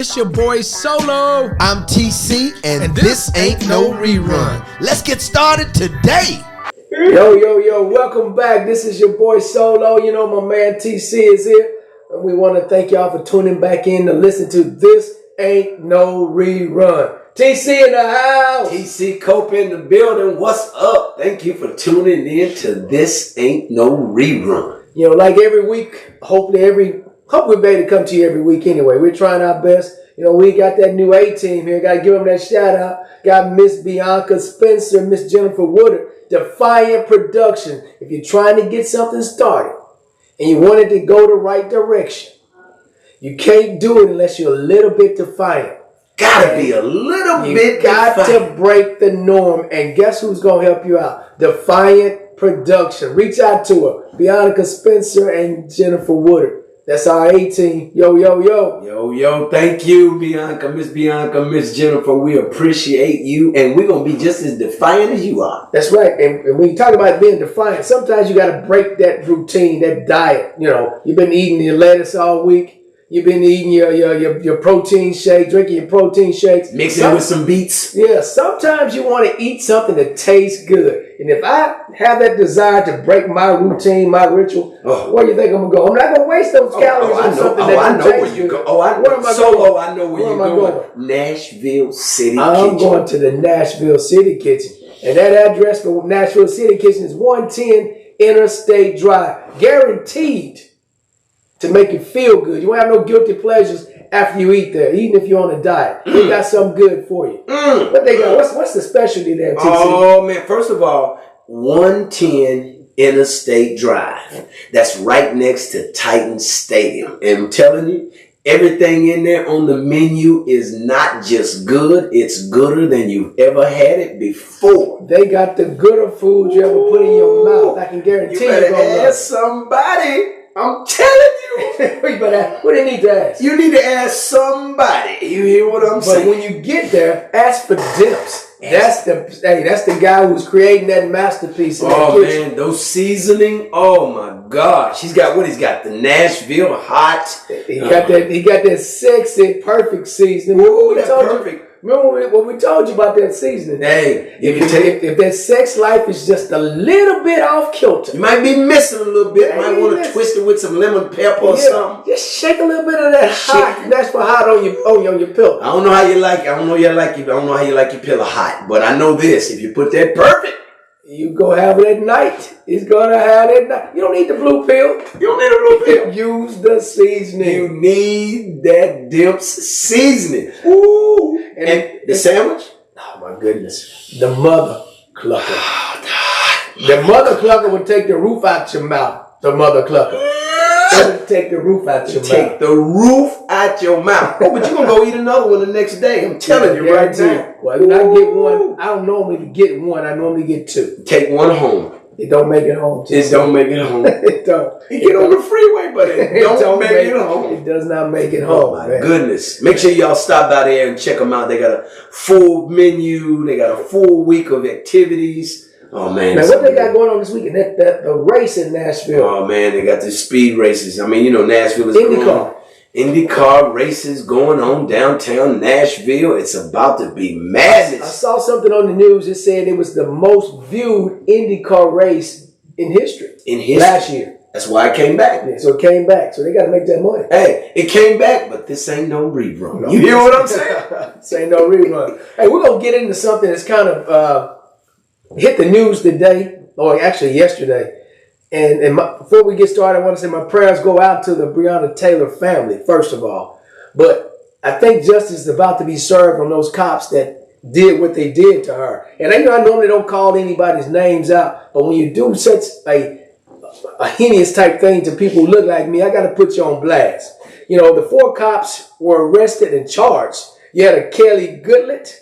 It's your boy Solo. I'm TC, and this ain't no rerun. Let's get started today. Yo, welcome back. This is your boy Solo. You know, my man TC is here. And we want to thank y'all for tuning back in to listen to This Ain't No Rerun. TC in the house. TC Cope in the building. What's up? Thank you for tuning in to This Ain't No Rerun. You know, like every week, hope we're able to come to you every week anyway. We're trying our best. You know, we got that new A-team here. Got to give them that shout out. Got Miss Bianca Spencer, Miss Jennifer Woodard, Defiant Production. If you're trying to get something started and you want it to go the right direction, you can't do it unless you're a little bit defiant. Gotta be a little bit defiant. You got to break the norm. And guess who's going to help you out? Defiant Production. Reach out to her. Bianca Spencer and Jennifer Woodard. That's our A-team. Yo. Yo, thank you, Bianca, Miss Jennifer. We appreciate you, and we're going to be just as defiant as you are. That's right. And when you talk about being defiant, sometimes you got to break that routine, that diet. You know, you've been eating your lettuce all week. You've been eating your protein shake, drinking your protein shakes. Mixing it with some beets. Yeah, sometimes you want to eat something that tastes good. And if I have that desire to break my routine, my ritual, where do you think I'm going to go? I'm not going to waste those calories on something that doesn't taste good. I know where you're going. Nashville City Kitchen. I'm going to the Nashville City Kitchen. And that address for Nashville City Kitchen is 110 Interstate Drive. Guaranteed to make you feel good. You won't have no guilty pleasures after you eat there, even if you're on a diet. They got something good for you. What they got? What's the specialty there, TC? Oh, man. First of all, 110 Interstate Drive. That's right next to Titan Stadium. And I'm telling you, everything in there on the menu is not just good. It's gooder than you've ever had it before. They got the gooder food you ever put in your mouth. I can guarantee you. You better ask somebody. I'm telling you. What do you need to ask? You need to ask somebody. You hear what I'm saying? But when you get there, ask for dips. That's the guy who's creating that masterpiece. Oh man, those seasoning. Oh my gosh, he's got the Nashville hot. He got that sexy, perfect seasoning. Ooh, that's perfect. Remember what we told you about that seasoning? Hey, if that sex life is just a little bit off kilter, you might be missing a little bit. You might want to twist it with some lemon pepper or something. Just shake a little bit of that hot. That's for hot on your pillow. I don't know how you like it. I don't know how you like your pillow hot. But I know this: if you put that perfect, you go have it at night. He's gonna have it at night. You don't need the blue pill. You don't need a blue pill. Use the seasoning. You need that dips seasoning. Ooh. And the sandwich? Oh my goodness. The mother clucker. The mother clucker would take the roof out your mouth. The mother clucker. Take the roof out your mouth. Take the roof out your mouth. Oh, but you're going to go eat another one the next day. I'm telling you right now. Well, when I get one, I don't normally get one. I normally get two. Take one home. It don't make it home. It don't make it home. It don't. You get on the freeway, but it don't make it home. It does not make it home. Oh, my goodness. Make sure y'all stop by there and check them out. They got a full menu. They got a full week of activities. Oh, man. What they got going on this weekend? The race in Nashville. Oh, man. They got the speed races. I mean, you know, Nashville is IndyCar races going on downtown Nashville. It's about to be madness. I saw something on the news that said it was the most viewed IndyCar race in history. Last year. That's why it came back. Yeah, so it came back. So they got to make that money. Hey, it came back, but this ain't no rerun. No. You hear what I'm saying? This ain't no rerun. Hey, we're going to get into something that's kind of hit the news today, or actually yesterday. And before we get started, I want to say my prayers go out to the Brianna Taylor family, first of all. But I think justice is about to be served on those cops that did what they did to her. And I normally don't call anybody's names out, but when you do such a heinous type thing to people who look like me, I got to put you on blast. You know, the 4 cops were arrested and charged. You had a Kelly Goodlett,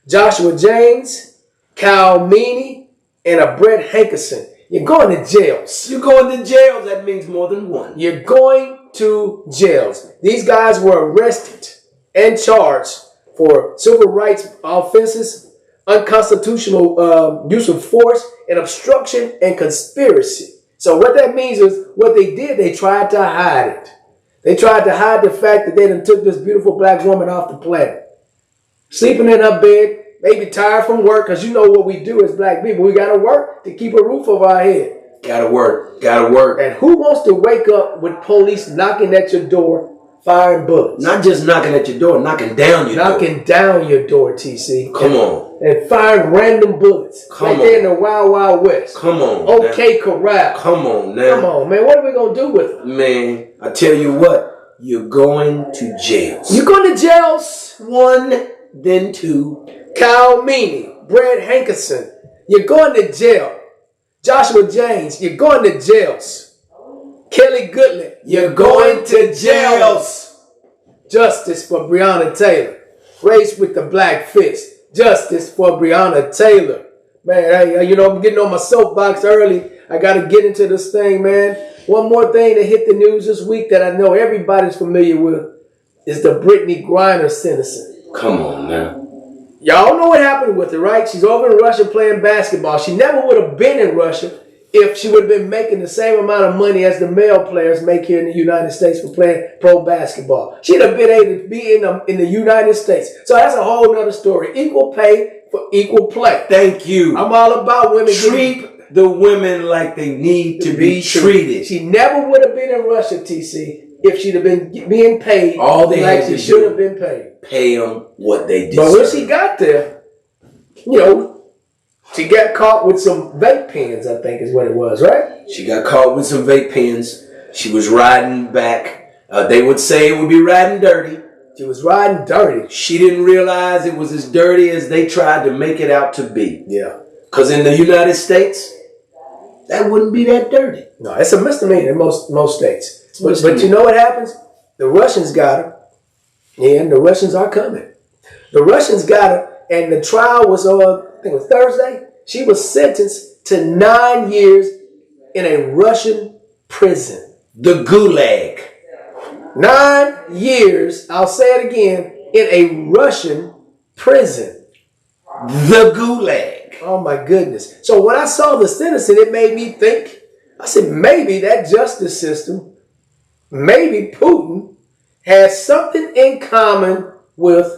Joshua James, Kyle Meany, and a Brett Hankerson. You're going to jails. You're going to jails. That means more than one. You're going to jails. These guys were arrested and charged for civil rights offenses, unconstitutional use of force, and obstruction and conspiracy. So what that means is what they did, they tried to hide it. They tried to hide the fact that they done took this beautiful black woman off the planet. Sleeping in her bed, maybe tired from work, because you know what we do as black people. We got to work to keep a roof over our head. Gotta work. And who wants to wake up with police knocking at your door, firing bullets? Not just knocking at your door, knocking down your door. Knocking down your door, TC. Come on. And firing random bullets. Right there in the Wild Wild West. Come on. Okay, corral. Come on now. Come on, man. What are we going to do with them? Man, I tell you what, you're going to jail. You're going to jails. 1, then 2. Kyle Meany, Brad Hankerson, you're going to jail. Joshua James, you're going to jails. Kelly Goodland, you're going to jails. Justice for Brianna Taylor. Race with the black fist. Justice for Brianna Taylor. Man, I'm getting on my soapbox early. I got to get into this thing, man. One more thing that hit the news this week that I know everybody's familiar with is the Brittany Griner sentencing. Come on now. Y'all know what happened with her, right? She's over in Russia playing basketball. She never would have been in Russia if she would have been making the same amount of money as the male players make here in the United States for playing pro basketball. She'd have been able to be in the United States. So that's a whole nother story. Equal pay for equal play. Thank you. I'm all about women. Treat the women like they need to be treated. She never would have been in Russia, TC, if she'd have been being paid all they like had she to should do, have been paid. Pay them what they deserve. But when she got there, she got caught with some vape pens, I think is what it was, right? She got caught with some vape pens. She was riding back. They would say it would be riding dirty. She was riding dirty. She didn't realize it was as dirty as they tried to make it out to be. Yeah. Because in the United States, that wouldn't be that dirty. No, it's a misdemeanor in most states. But you know what happens? The Russians got her, and the Russians are coming. The Russians got her, and the trial was on, I think it was Thursday. She was sentenced to 9 years in a Russian prison. The Gulag. 9 years, I'll say it again, in a Russian prison. The Gulag. Oh my goodness. So when I saw the sentencing, it made me think, I said, maybe that justice system, maybe Putin has something in common with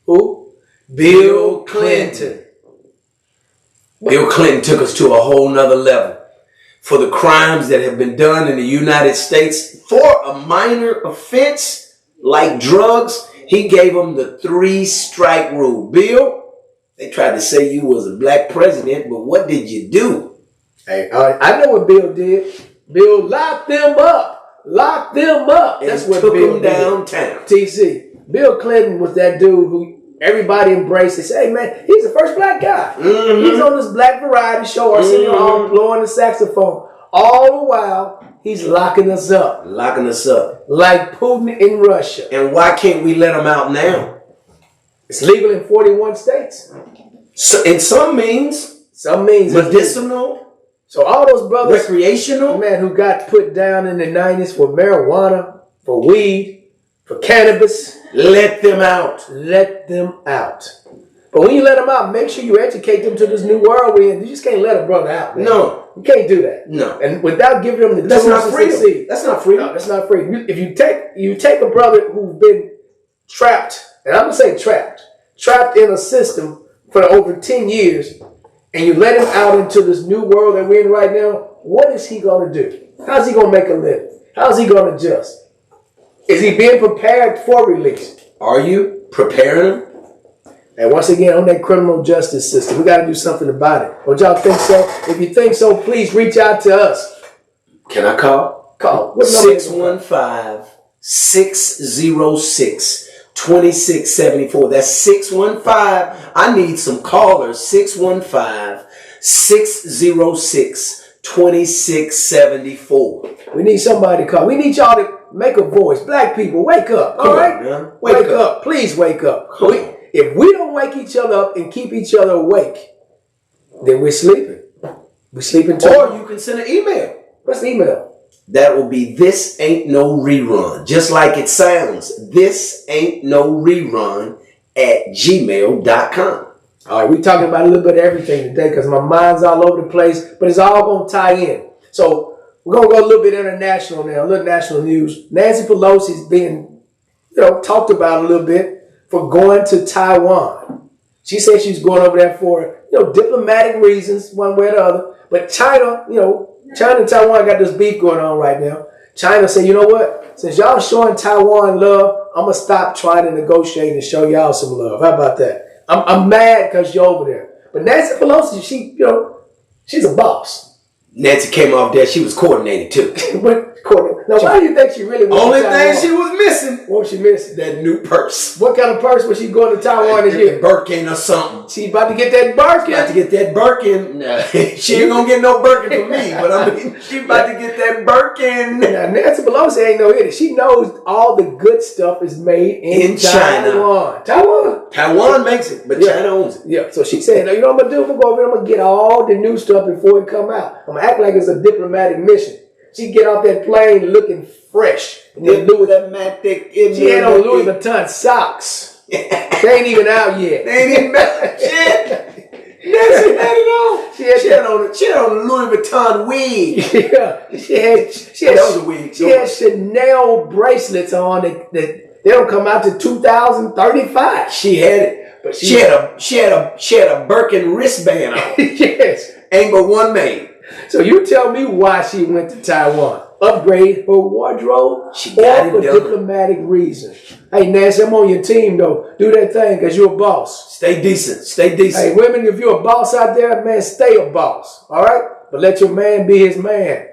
who? Bill Clinton. Bill Clinton took us to a whole nother level. For the crimes that have been done in the United States for a minor offense like drugs, he gave them the 3-strike rule. Bill, they tried to say you was a black president, but what did you do? Hey, I know what Bill did. Bill locked them up. Locked them up. That's what Bill did. Downtown. TC. Bill Clinton was that dude who everybody embraced. They say, hey man, he's the first black guy. Mm-hmm. He's on this black variety show or sitting home blowing the saxophone. All the while, he's locking us up. Locking us up. Like Putin in Russia. And why can't we let him out now? It's legal in 41 states. So, and some means medicinal. So all those brothers, recreational, man, who got put down in the 90s for marijuana, for weed, for cannabis, let them out. Let them out. But when you let them out, make sure you educate them to this new world we're in. You just can't let a brother out, man. No. You can't do that. No. And without giving them the that's tools not to freedom. succeed. That's not freedom. No, that's not freedom. If you take a brother who's been trapped, and I'm going to say trapped in a system for over 10 years, and you let him out into this new world that we're in right now, what is he going to do? How's he going to make a living? How's he going to adjust? Is he being prepared for release? Are you preparing him? And once again, on that criminal justice system, we got to do something about it. Don't y'all think so? If you think so, please reach out to us. Can I call? Call. 615-606-2674. That's 615. I need some callers. 615-606-2674. We need somebody to call. We need y'all to make a voice. Black people, wake up. All right? Man. Wake up. Please wake up. If we don't wake each other up and keep each other awake, then we're sleeping. We're sleeping too. Or you can send an email. What's the email? That will be This Ain't No Rerun. Just like it sounds. This Ain't No Rerun @gmail.com. All right, we're talking about a little bit of everything today because my mind's all over the place, but it's all going to tie in. So We're going to go a little bit international now, a little national news. Nancy Pelosi's being, talked about a little bit for going to Taiwan. She said she's going over there for, diplomatic reasons, one way or the other. But China, China and Taiwan got this beef going on right now. China said, you know what? Since y'all showing Taiwan love, I'm going to stop trying to negotiate and show y'all some love. How about that? I'm mad because you're over there. But Nancy Pelosi, she's a boss. Nancy came off there. She was coordinated too. Now, why do you think she really went Only to Taiwan? thing she was missing. What was she missing? That new purse. What kind of purse was she going to Taiwan this year? Birkin or something. She about to get that Birkin. About to get that Birkin. Nah, she ain't gonna get no Birkin from me, but I mean, she about to get that Birkin. Now, Nancy Pelosi ain't no idiot. She knows all the good stuff is made in China. Taiwan makes it, but China owns it. Yeah, so she said, you know what I'm going to do? I'm going to go over there, I'm going to get all the new stuff before it come out. I'm going to act like it's a diplomatic mission. She get off that plane looking fresh. Diplomatic. She had on Louis Vuitton socks. They ain't even out yet. They ain't even out shit. Nancy had it on. She had on a Louis Vuitton wig. Yeah, that was a wig. She had Chanel bracelets on that they don't come out to 2035. She had it, but she had a Birkin wristband on. Yes, ain't but one made. So you tell me why she went to Taiwan? Upgrade her wardrobe, she got or for diplomatic reasons? Hey Nancy, I'm on your team though. Do that thing because you're a boss. Stay decent. Stay decent. Hey women, if you're a boss out there, man, stay a boss. All right, but let your man be his man.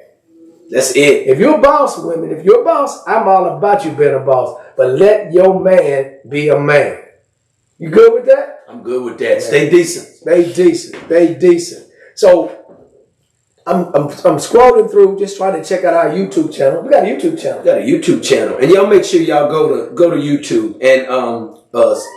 That's it. If you're a boss, women, if you're a boss, I'm all about you being a boss. But let your man be a man. You good with that? I'm good with that. Stay decent. Stay decent. Stay decent. So I'm scrolling through, just trying to check out our YouTube channel. We got a YouTube channel. We got a YouTube channel, and y'all make sure y'all go to YouTube and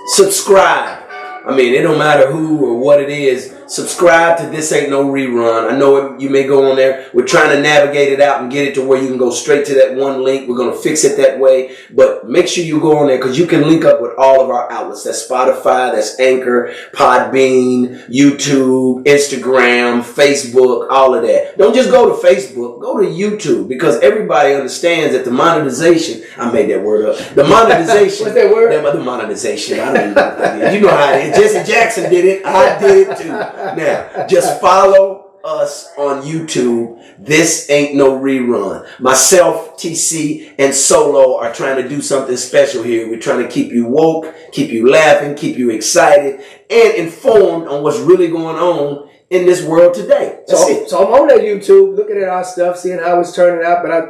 subscribe. I mean, it don't matter who or what it is. Subscribe to This Ain't No Rerun. I know you may go on there. We're trying to navigate it out and get it to where you can go straight to that one link. We're going to fix it that way. But make sure you go on there because you can link up with all of our outlets. That's Spotify, that's Anchor, Podbean, YouTube, Instagram, Facebook, all of that. Don't just go to Facebook. Go to YouTube because everybody understands that the monetization, I made that word up. The monetization. What's that word? The monetization. I don't even know what that is. You know how it is. Jesse Jackson did it. I did it too. Now, just follow us on YouTube. This Ain't No Rerun. Myself, TC, and Solo are trying to do something special here. We're trying to keep you woke, keep you laughing, keep you excited, and informed on what's really going on in this world today. So I'm on that YouTube, looking at our stuff, seeing how it's turning out, but I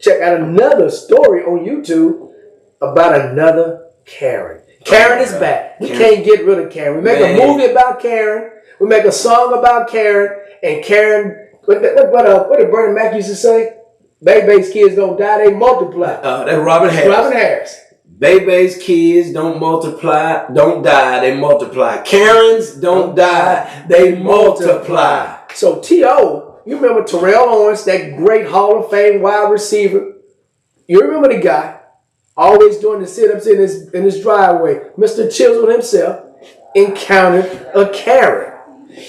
check out another story on YouTube about another Karen. Karen is back. We can't get rid of Karen. We make a movie about Karen. We make a song about Karen. And Karen, what did Bernie Mac used to say? Baby's kids don't die, they multiply. That's Robin Harris. Robin Harris. Baby's kids don't die, they multiply. Karens don't die, they multiply. So T.O., you remember Terrell Owens, that great Hall of Fame wide receiver. You remember the guy? Always doing the sit-ups in his driveway. Mr. Chisholm himself encountered a Karen.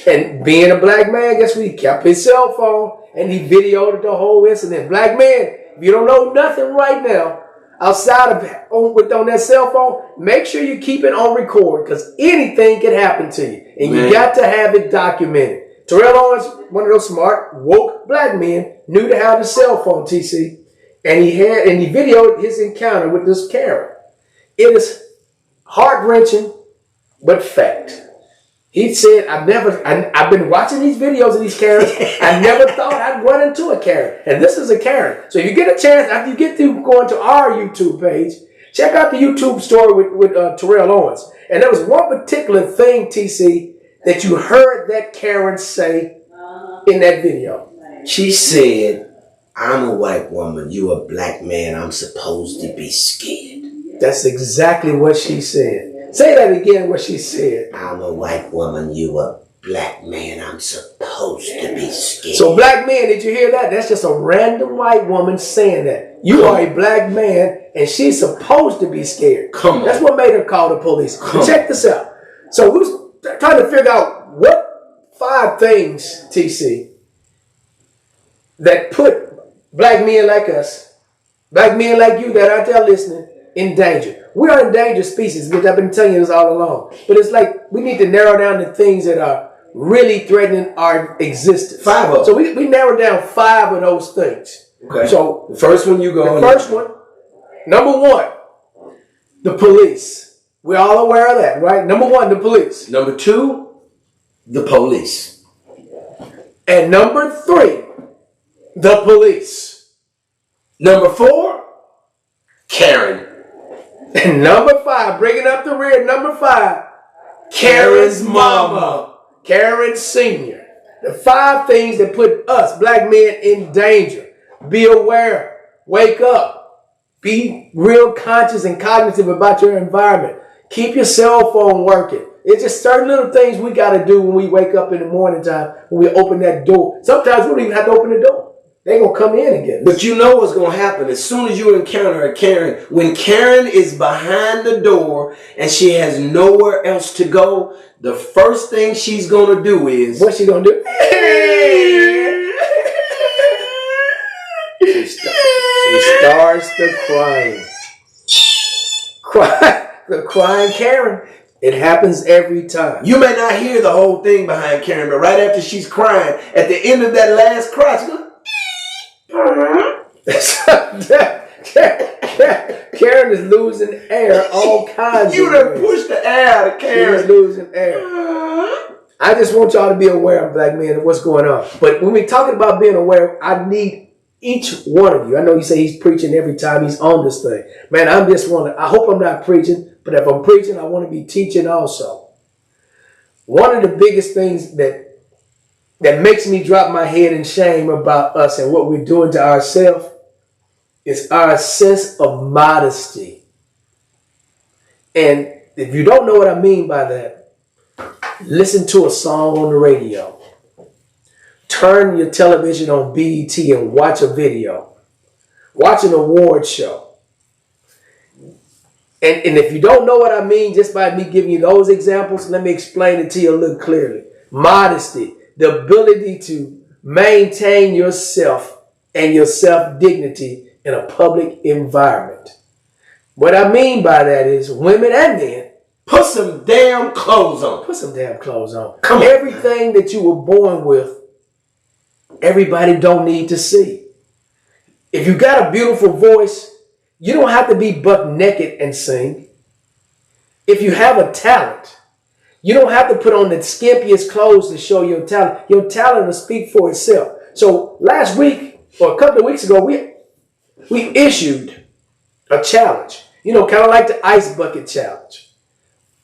And being a black man, guess what? He kept his cell phone and he videoed the whole incident. Black man, if you don't know nothing right now, outside of on that cell phone, make sure you keep it on record because anything can happen to you. And you got to have it documented. Terrell Owens, one of those smart, woke black men, knew to have a cell phone, TC. And he videoed his encounter with this Karen. It is heart-wrenching, but fact. He said, I've been watching these videos of these Karens. I never thought I'd run into a Karen. And this is a Karen. So if you get a chance, after you get through going to our YouTube page, check out the YouTube story with Terrell Owens. And there was one particular thing, TC, that you heard that Karen say in that video. She said, I'm a white woman, you a black man, I'm supposed to be scared. That's exactly what she said. Say that again, what she said. I'm a white woman, you a black man, I'm supposed to be scared. So black man, did you hear that? That's just a random white woman saying that. You are a black man and she's supposed to be scared. Come on. That's what made her call the police. Check this out. So we was trying to figure out what 5 things, TC, that put black men like us, black men like you that are out there listening, in danger. We are endangered species, which I've been telling you this all along. But it's like we need to narrow down the things that are really threatening our existence. 5 of them. So we narrowed down 5 of those things. Okay. So the first one you go. The first one, number 1, the police. We're all aware of that, right? Number 1, the police. Number 2, the police. And number 3, the police. Number 4, Karen. And number 5, bringing up the rear, number 5, Karen's mama. Karen Sr. The 5 things that put us, black men, in danger. Be aware. Wake up. Be real conscious and cognitive about your environment. Keep your cell phone working. It's just certain little things we got to do when we wake up in the morning time, when we open that door. Sometimes we don't even have to open the door. They're going to come in and get us. But you know what's going to happen as soon as you encounter a Karen. When Karen is behind the door and she has nowhere else to go, the first thing she's going to do is... What's she going to do? She starts the crying. The crying Karen. It happens every time. You may not hear the whole thing behind Karen, but right after she's crying, at the end of that last cry, she goes... Karen is losing air all kinds You of done ways. pushed the air out of Karen. She's losing air. I just want y'all to be aware of black men and what's going on. But when we're talking about being aware, I need each one of you. I know you say he's preaching every time he's on this thing. Man, I'm just wondering. I hope I'm not preaching, but if I'm preaching, I want to be teaching also. One of the biggest things that makes me drop my head in shame about us and what we're doing to ourselves is our sense of modesty. And if you don't know what I mean by that, listen to a song on the radio. Turn your television on BET and watch a video. Watch an award show. And if you don't know what I mean just by me giving you those examples, let me explain it to you a little clearly. Modesty. The ability to maintain yourself and your self-dignity in a public environment. What I mean by that is women and men, put some damn clothes on. Put some damn clothes on. Come on. Everything that you were born with, everybody don't need to see. If you got a beautiful voice, you don't have to be buck naked and sing. If you have a talent, you don't have to put on the skimpiest clothes to show your talent. Your talent will speak for itself. So last week, or a couple of weeks ago, we issued a challenge. You know, kind of like the ice bucket challenge.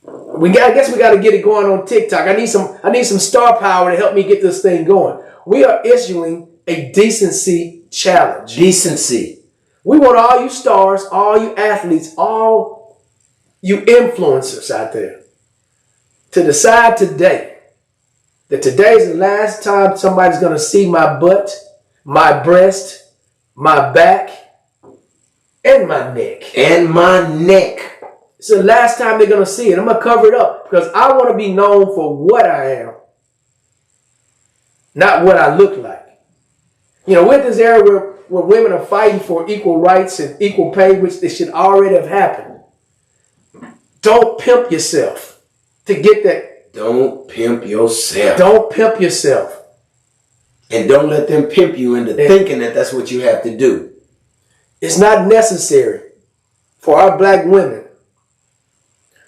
I guess we got to get it going on TikTok. I need some star power to help me get this thing going. We are issuing a decency challenge. Decency. We want all you stars, all you athletes, all you influencers out there to decide today that today is the last time somebody's going to see my butt, my breast, my back, and my neck. And my neck. It's the last time they're going to see it. I'm going to cover it up because I want to be known for what I am, not what I look like. You know, we're in this era where women are fighting for equal rights and equal pay, which they should already have happened. Don't pimp yourself to get that. Don't pimp yourself. Don't pimp yourself. And don't let them pimp you into thinking that that's what you have to do. It's not necessary for our black women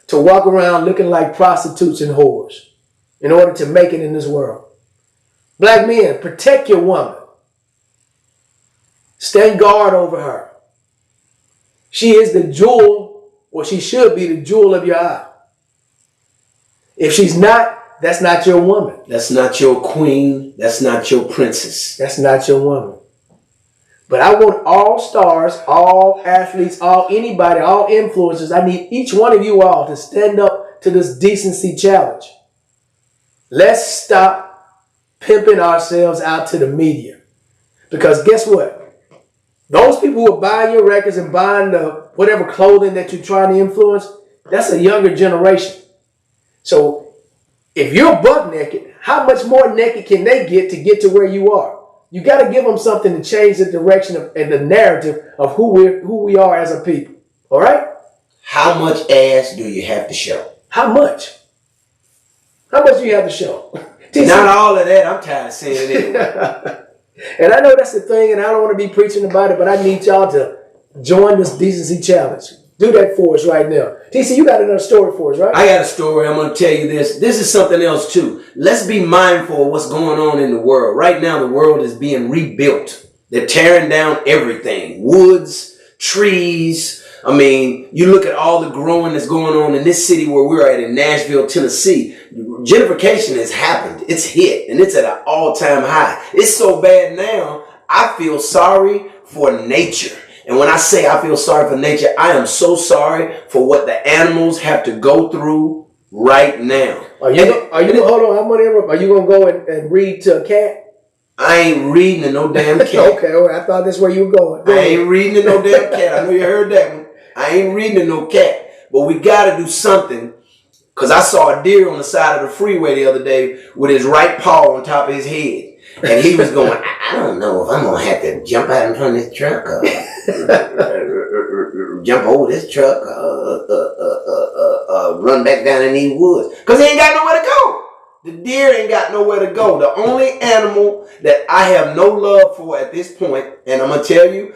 to walk around looking like prostitutes and whores in order to make it in this world. Black men, protect your woman. Stand guard over her. She is the jewel, or she should be the jewel of your eye. If she's not, that's not your woman. That's not your queen. That's not your princess. That's not your woman. But I want all stars, all athletes, anybody, all influencers. I need each one of you all to stand up to this decency challenge. Let's stop pimping ourselves out to the media. Because guess what? Those people who are buying your records and buying the whatever clothing that you're trying to influence, that's a younger generation. So if you're butt naked, how much more naked can they get to where you are? You got to give them something to change the direction and the narrative of who we are as a people. All right? How much ass do you have to show? How much? How much do you have to show? Not all of that. I'm tired of saying it anyway. And I know that's the thing, and I don't want to be preaching about it, but I need y'all to join this decency challenge. Do that for us right now. TC, you got another story for us, right? I got a story. I'm going to tell you this. This is something else, too. Let's be mindful of what's going on in the world. Right now, the world is being rebuilt. They're tearing down everything. Woods, trees. I mean, you look at all the growing that's going on in this city where we're at in Nashville, Tennessee. Gentrification has happened. It's hit, and it's at an all-time high. It's so bad now, I feel sorry for nature. And when I say I feel sorry for nature, I am so sorry for what the animals have to go through right now. Hold on, I'm going to interrupt. Are you going to go and read to a cat? I ain't reading to no damn cat. Okay, all right, I thought that's where you were going. I ain't reading to no damn cat. I know you heard that one. I ain't reading to no cat. But we got to do something. Because I saw a deer on the side of the freeway the other day with his right paw on top of his head. And he was going, I don't know if I'm going to have to jump out in front of this truck or jump over this truck or run back down in these woods. Because he ain't got nowhere to go. The deer ain't got nowhere to go. The only animal that I have no love for at this point, and I'm going to tell you,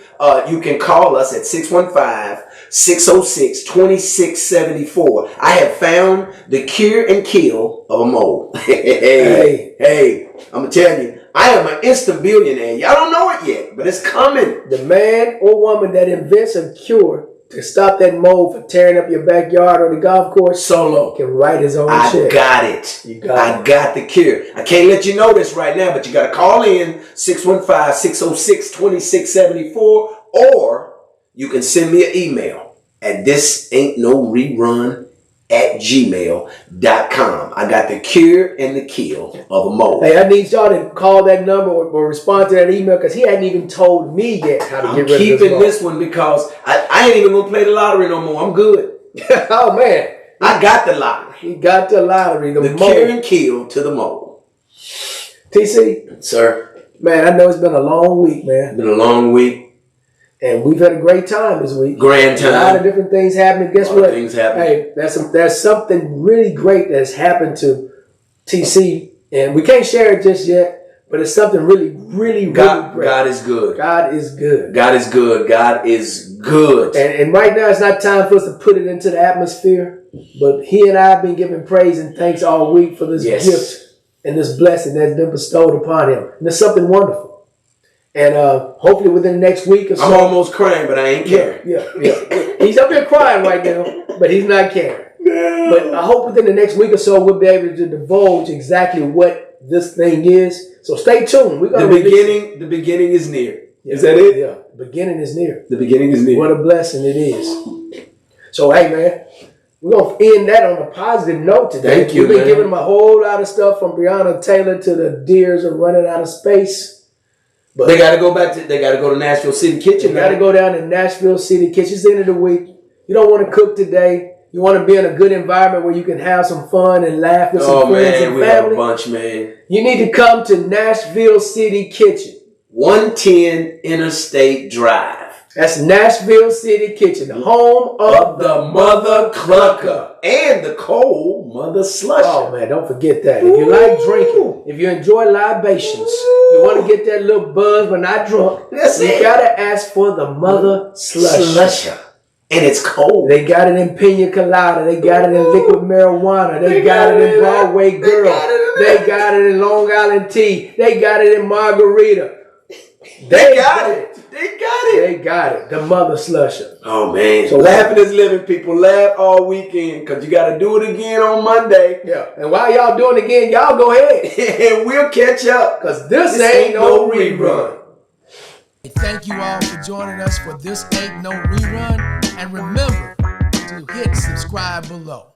you can call us at 615-606-2674. I have found the cure and kill of a mole. Hey, I'm going to tell you, I am an instant billionaire. Y'all don't know it yet, but it's coming. The man or woman that invents a cure to stop that mole from tearing up your backyard or the golf course solo can write his own I shit. got it. I got the cure. I can't let you know this right now, but you got to call in 615-606-2674, or you can send me an email at thisaintnorerun@gmail.com. I got the cure and the kill of a mole. Hey, I need y'all to call that number or respond to that email because he hadn't even told me yet how to get rid of this mole. I'm keeping this one because I ain't even going to play the lottery no more. I'm good. Oh, man. I got the lottery. He got the lottery. The cure and kill to the mole. TC? Sir? Man, I know it's been a long week, man. It's been a long week. And we've had a great time this week. Grand time. A lot of different things happening. Guess what? Things happening. Hey, there's something really great that's happened to TC. And we can't share it just yet, but it's something really great. God is good. God is good. God is good. God is good. And right now, it's not time for us to put it into the atmosphere. But he and I have been giving praise and thanks all week for this gift and this blessing that's been bestowed upon him. And it's something wonderful. And hopefully within the next week or so. I'm almost crying, but I ain't caring. Yeah. He's up here crying right now, but he's not caring. No. But I hope within the next week or so we'll be able to divulge exactly what this thing is. So stay tuned. The beginning is near. Yeah. Is that it? Yeah. The beginning is near. The beginning is near. What a blessing it is. So hey man, we're going to end that on a positive note today. Thank you, We've been giving them a whole lot of stuff from Brianna Taylor to the deers are running out of space. But they got to go to Nashville City Kitchen. They got to go down to Nashville City Kitchen. It's the end of the week. You don't want to cook today. You want to be in a good environment where you can have some fun and laugh with some friends and family. Have a bunch, man. You need to come to Nashville City Kitchen. 110 Interstate Drive. That's Nashville City Kitchen, the home of the Mother Clucker and the cold Mother Slusher. Oh man, don't forget that. If you like drinking, if you enjoy libations, you want to get that little buzz but not drunk, you gotta ask for the Mother Slusher. And it's cold. They got it in Pina Colada. They got it in liquid marijuana. They got it in Broadway Girl. They got it in Long Island Tea. They got it in Margarita. They got it. They got it. The Mother Slusher. Oh, man. So laughing is living, people. Laugh all weekend because you got to do it again on Monday. Yeah. And while y'all doing it again, y'all go ahead. And we'll catch up because this ain't no rerun. Thank you all for joining us for This Ain't No Rerun. And remember to hit subscribe below.